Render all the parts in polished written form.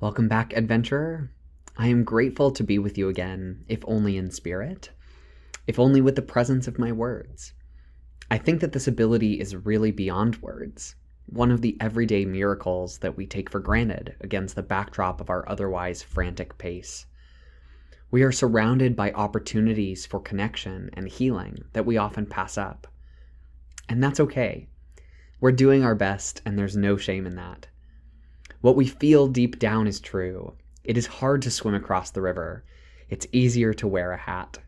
Welcome back, adventurer. I am grateful to be with you again, if only in spirit, if only with the presence of my words. I think that this ability is really beyond words, one of the everyday miracles that we take for granted against the backdrop of our otherwise frantic pace. We are surrounded by opportunities for connection and healing that we often pass up. And that's okay. We're doing our best, and there's no shame in that. What we feel deep down is true. It is hard to swim across the river. It's easier to wear a hat.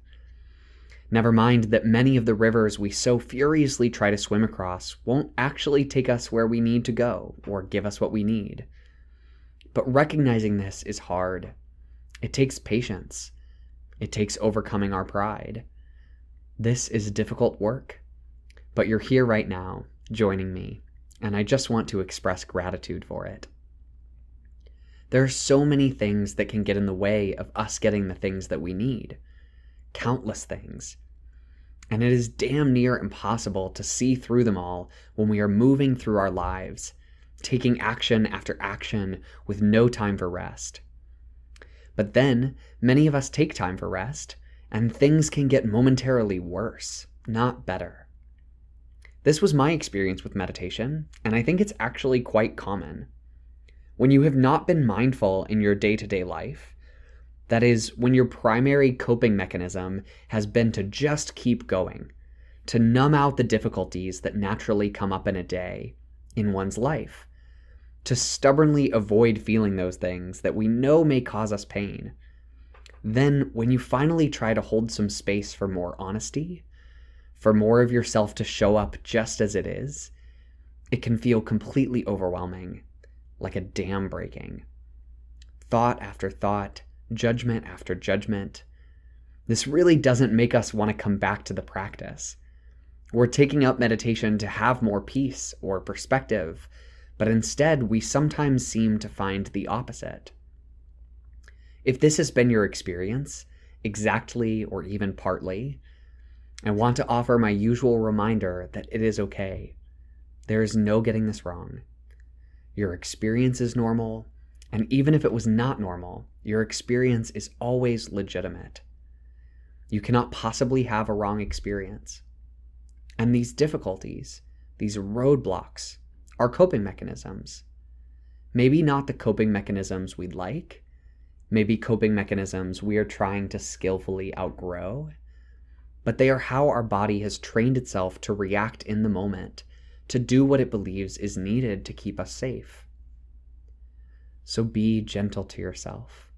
Never mind that many of the rivers we so furiously try to swim across won't actually take us where we need to go or give us what we need. But recognizing this is hard. It takes patience. It takes overcoming our pride. This is difficult work. But you're here right now, joining me, and I just want to express gratitude for it. There are so many things that can get in the way of us getting the things that we need. Countless things. And it is damn near impossible to see through them all when we are moving through our lives, taking action after action with no time for rest. But then, many of us take time for rest, and things can get momentarily worse, not better. This was my experience with meditation, and I think it's actually quite common. When you have not been mindful in your day-to-day life, that is, when your primary coping mechanism has been to just keep going, to numb out the difficulties that naturally come up in a day, in one's life, to stubbornly avoid feeling those things that we know may cause us pain, then when you finally try to hold some space for more honesty, for more of yourself to show up just as it is, it can feel completely overwhelming. Like a dam breaking. Thought after thought, judgment after judgment. This really doesn't make us want to come back to the practice. We're taking up meditation to have more peace or perspective, but instead we sometimes seem to find the opposite. If this has been your experience, exactly or even partly, I want to offer my usual reminder that it is okay. There is no getting this wrong. Your experience is normal, and even if it was not normal, your experience is always legitimate. You cannot possibly have a wrong experience. And these difficulties, these roadblocks, are coping mechanisms. Maybe not the coping mechanisms we'd like, maybe coping mechanisms we are trying to skillfully outgrow, but they are how our body has trained itself to react in the moment, to do what it believes is needed to keep us safe. So be gentle to yourself.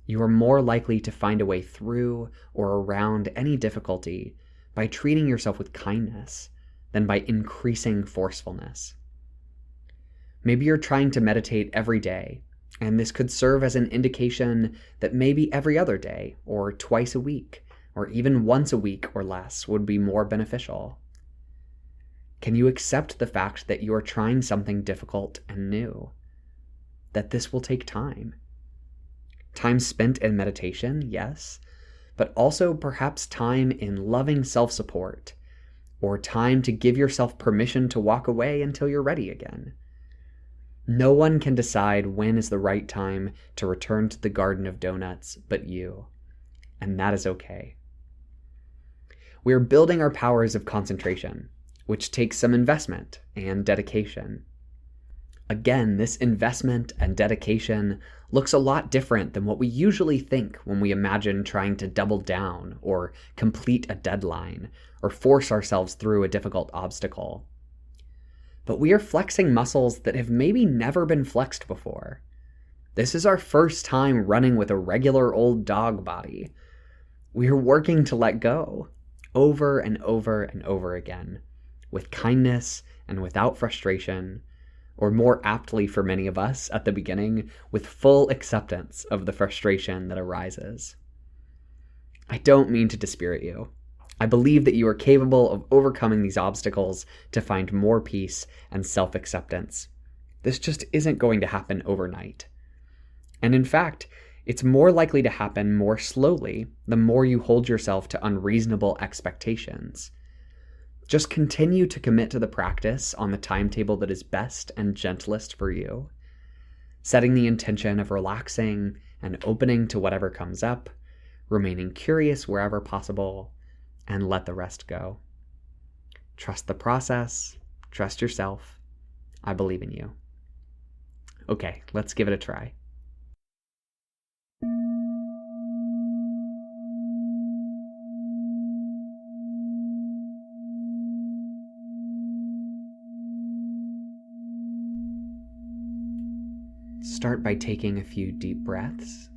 You are more likely to find a way through or around any difficulty by treating yourself with kindness than by increasing forcefulness. Maybe you're trying to meditate every day, and this could serve as an indication that maybe every other day, or twice a week, or even once a week or less would be more beneficial. Can you accept the fact that you are trying something difficult and new? That this will take time? Time spent in meditation, yes, but also perhaps time in loving self-support, or time to give yourself permission to walk away until you're ready again. No one can decide when is the right time to return to the Garden of Donuts but you, and that is okay. We are building our powers of concentration, which takes some investment and dedication. Again, this investment and dedication looks a lot different than what we usually think when we imagine trying to double down or complete a deadline or force ourselves through a difficult obstacle. But we are flexing muscles that have maybe never been flexed before. This is our first time running with a regular old dog body. We are working to let go over and over and over again, with kindness and without frustration, or more aptly for many of us at the beginning, with full acceptance of the frustration that arises. I don't mean to dispirit you. I believe that you are capable of overcoming these obstacles to find more peace and self-acceptance. This just isn't going to happen overnight. And in fact, it's more likely to happen more slowly the more you hold yourself to unreasonable expectations. Just continue to commit to the practice on the timetable that is best and gentlest for you. setting the intention of relaxing and opening to whatever comes up, remaining curious wherever possible, and let the rest go. Trust the process, trust yourself. I believe in you. Okay, let's give it a try. Start by taking a few deep breaths.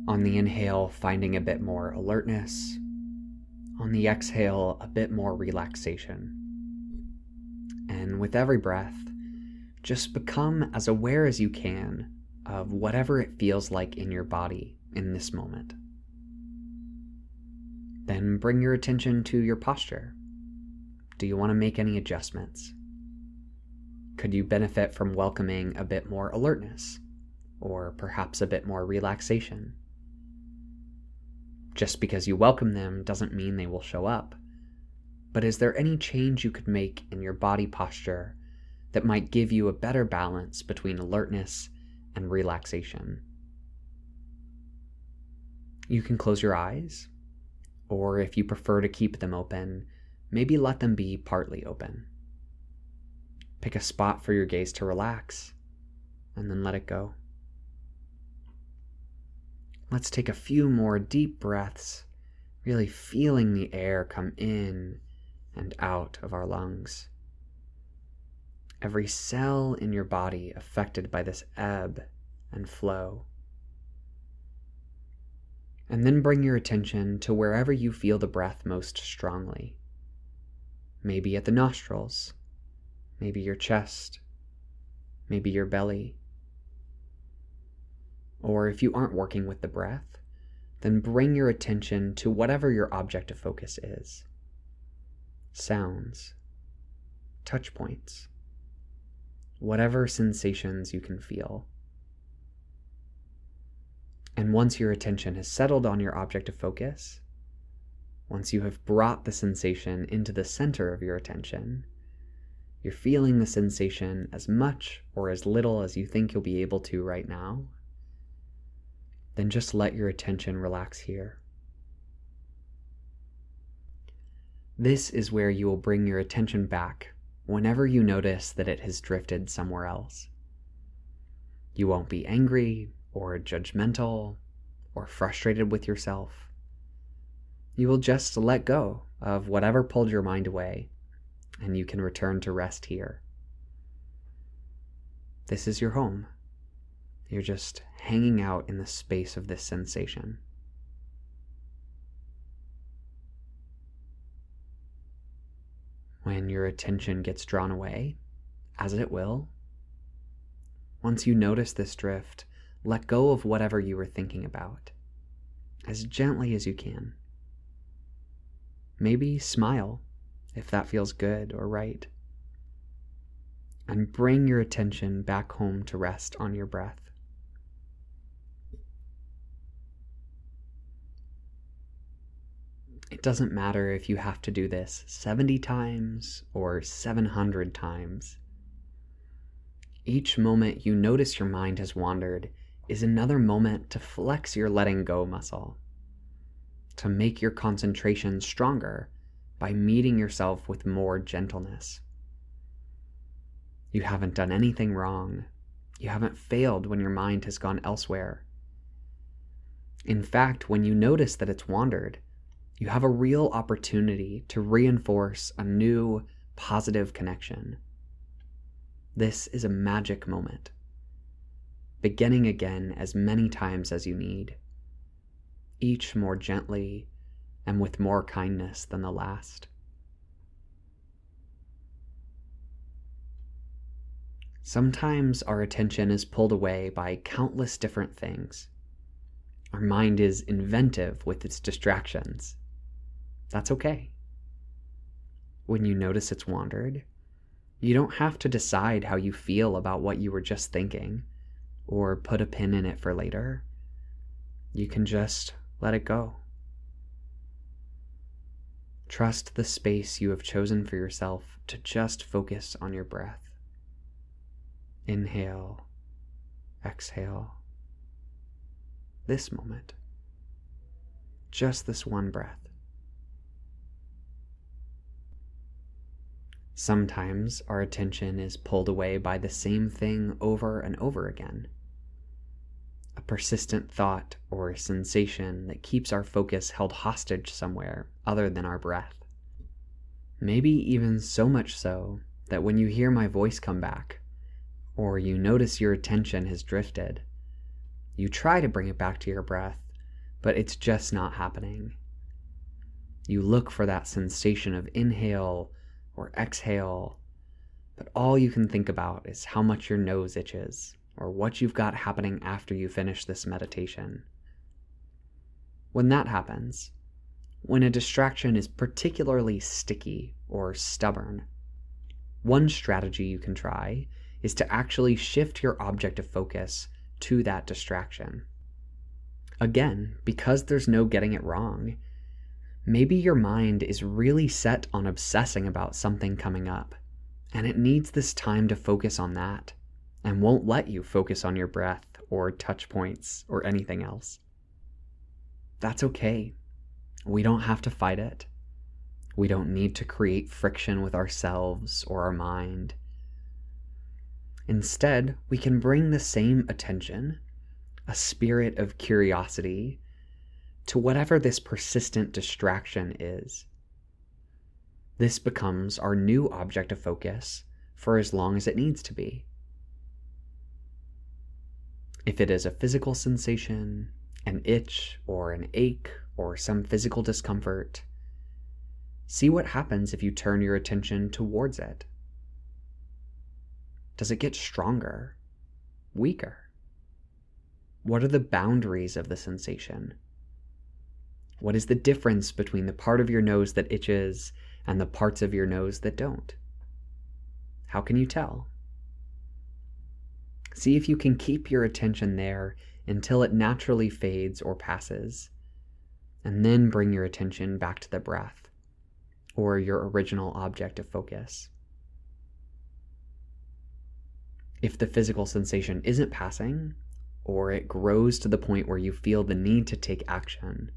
On the inhale, finding a bit more alertness. On the exhale, a bit more relaxation. And with every breath, just become as aware as you can of whatever it feels like in your body in this moment. Then bring your attention to your posture. Do you want to make any adjustments? Could you benefit from welcoming a bit more alertness, or perhaps a bit more relaxation? Just because you welcome them doesn't mean they will show up, but is there any change you could make in your body posture that might give you a better balance between alertness and relaxation? You can close your eyes, or if you prefer to keep them open, maybe let them be partly open. Pick a spot for your gaze to relax, and then let it go. Let's take a few more deep breaths, really feeling the air come in and out of our lungs. Every cell in your body affected by this ebb and flow. And then bring your attention to wherever you feel the breath most strongly. Maybe at the nostrils, maybe your chest, maybe your belly. Or if you aren't working with the breath, then bring your attention to whatever your object of focus is. Sounds, touch points, whatever sensations you can feel. And once your attention has settled on your object of focus, once you have brought the sensation into the center of your attention, you're feeling the sensation as much or as little as you think you'll be able to right now, then just let your attention relax here. This is where you will bring your attention back whenever you notice that it has drifted somewhere else. You won't be angry or judgmental or frustrated with yourself. You will just let go of whatever pulled your mind away, and you can return to rest here. This is your home. You're just hanging out in the space of this sensation. When your attention gets drawn away, as it will, once you notice this drift, let go of whatever you were thinking about, as gently as you can. Maybe smile, if that feels good or right. And bring your attention back home to rest on your breath. It doesn't matter if you have to do this 70 times or 700 times. Each moment you notice your mind has wandered is another moment to flex your letting go muscle, to make your concentration stronger by meeting yourself with more gentleness. You haven't done anything wrong. You haven't failed when your mind has gone elsewhere. In fact, when you notice that it's wandered, you have a real opportunity to reinforce a new, positive connection. This is a magic moment, beginning again as many times as you need, each more gently and with more kindness than the last. Sometimes our attention is pulled away by countless different things. Our mind is inventive with its distractions. That's okay. When you notice it's wandered, you don't have to decide how you feel about what you were just thinking, or put a pin in it for later. You can just let it go. Trust the space you have chosen for yourself to just focus on your breath. Inhale exhale. This moment. Just this one breath. Sometimes our attention is pulled away by the same thing over and over again. A persistent thought or sensation that keeps our focus held hostage somewhere other than our breath. Maybe even so much so that when you hear my voice come back, or you notice your attention has drifted, you try to bring it back to your breath, but it's just not happening. You look for that sensation of inhale or exhale, but all you can think about is how much your nose itches or what you've got happening after you finish this meditation. When that happens, when a distraction is particularly sticky or stubborn, one strategy you can try is to actually shift your object of focus to that distraction. Again, because there's no getting it wrong, maybe your mind is really set on obsessing about something coming up, and it needs this time to focus on that, and won't let you focus on your breath or touch points or anything else. That's okay. We don't have to fight it. We don't need to create friction with ourselves or our mind. Instead, we can bring the same attention, a spirit of curiosity, to whatever this persistent distraction is. This becomes our new object of focus for as long as it needs to be. If it is a physical sensation, an itch or an ache or some physical discomfort, see what happens if you turn your attention towards it. Does it get stronger? Weaker? What are the boundaries of the sensation? What is the difference between the part of your nose that itches and the parts of your nose that don't? How can you tell? See if you can keep your attention there until it naturally fades or passes, and then bring your attention back to the breath, or your original object of focus. If the physical sensation isn't passing, or it grows to the point where you feel the need to take action,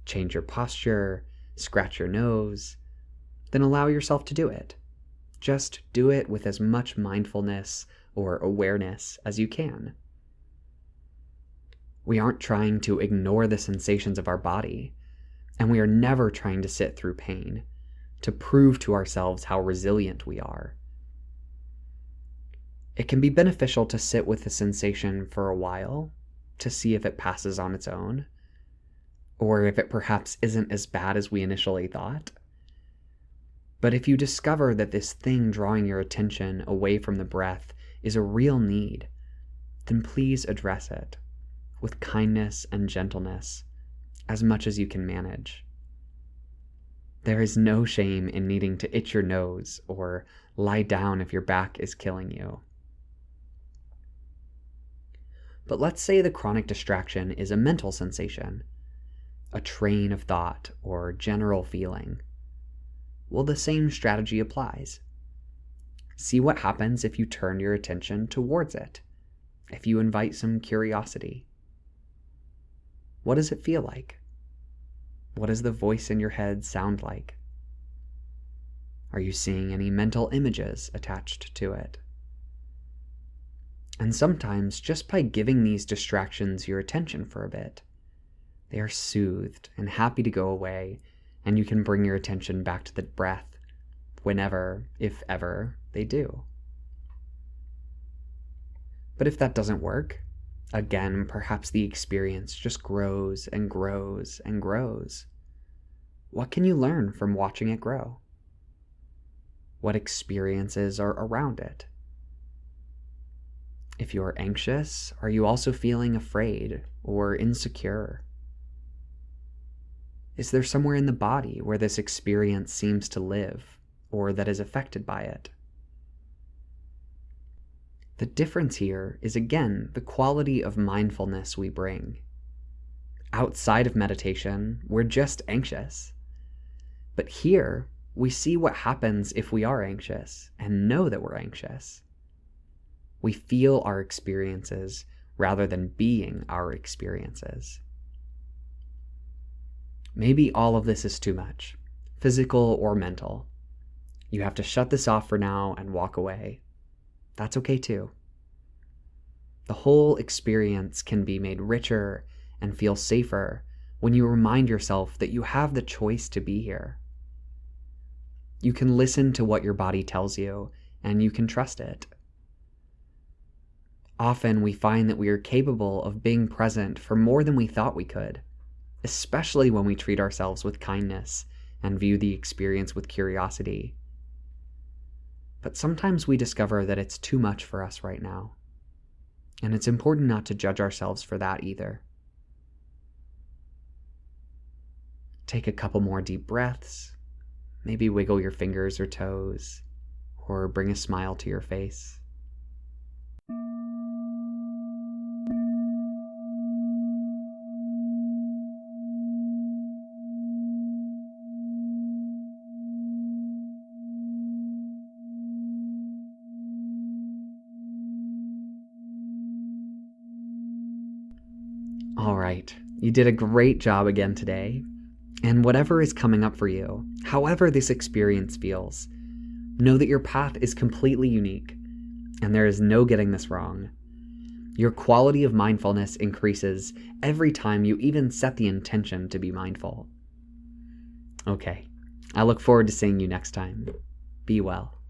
change your posture, scratch your nose, then allow yourself to do it. Just do it with as much mindfulness or awareness as you can. We aren't trying to ignore the sensations of our body, and we are never trying to sit through pain to prove to ourselves how resilient we are. It can be beneficial to sit with the sensation for a while to see if it passes on its own, or if it perhaps isn't as bad as we initially thought. But if you discover that this thing drawing your attention away from the breath is a real need, then please address it with kindness and gentleness as much as you can manage. There is no shame in needing to itch your nose or lie down if your back is killing you. But let's say the chronic distraction is a mental sensation, a train of thought or general feeling. Well, the same strategy applies. See what happens if you turn your attention towards it, if you invite some curiosity. What does it feel like? What does the voice in your head sound like? Are you seeing any mental images attached to it? And sometimes, just by giving these distractions your attention for a bit, they are soothed and happy to go away, and you can bring your attention back to the breath whenever, if ever, they do. But if that doesn't work, again, perhaps the experience just grows and grows and grows. What can you learn from watching it grow? What experiences are around it? If you're anxious, are you also feeling afraid or insecure? Is there somewhere in the body where this experience seems to live or that is affected by it? The difference here is, again, the quality of mindfulness we bring. Outside of meditation, we're just anxious. But here, we see what happens if we are anxious and know that we're anxious. We feel our experiences rather than being our experiences. Maybe all of this is too much, physical or mental. You have to shut this off for now and walk away. That's okay too. The whole experience can be made richer and feel safer when you remind yourself that you have the choice to be here. You can listen to what your body tells you, and you can trust it. Often we find that we are capable of being present for more than we thought we could, especially when we treat ourselves with kindness and view the experience with curiosity. But sometimes we discover that it's too much for us right now, and it's important not to judge ourselves for that either. Take a couple more deep breaths, maybe wiggle your fingers or toes, or bring a smile to your face. All right, you did a great job again today. And whatever is coming up for you, however this experience feels, know that your path is completely unique, and there is no getting this wrong. Your quality of mindfulness increases every time you even set the intention to be mindful. Okay, I look forward to seeing you next time. Be well.